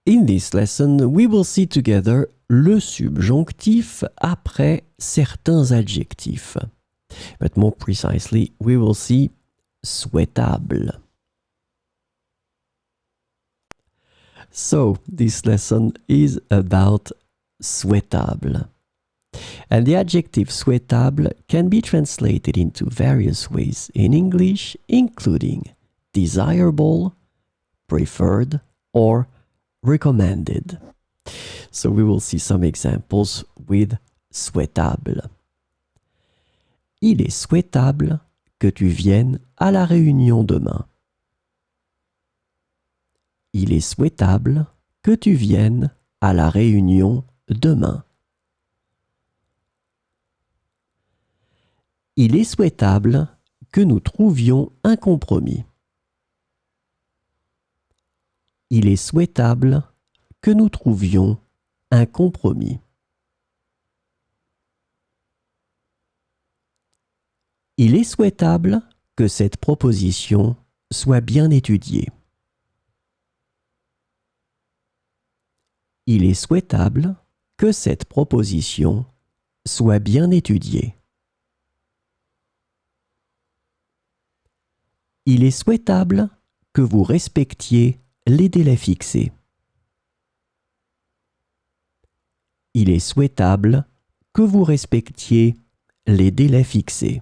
In this lesson, we will see together le subjonctif après certains adjectifs. But more precisely, we will see souhaitable. So, this lesson is about souhaitable. And the adjective souhaitable can be translated into various ways in English, including desirable, preferred, or recommended. So we will see some examples with souhaitable. Il est souhaitable que tu viennes à la réunion demain. Il est souhaitable que tu viennes à la réunion demain. Il est souhaitable que nous trouvions un compromis. Il est souhaitable que nous trouvions un compromis. Il est souhaitable que cette proposition soit bien étudiée. Il est souhaitable que cette proposition soit bien étudiée. Il est souhaitable que vous respectiez les délais fixés. Il est souhaitable que vous respectiez les délais fixés.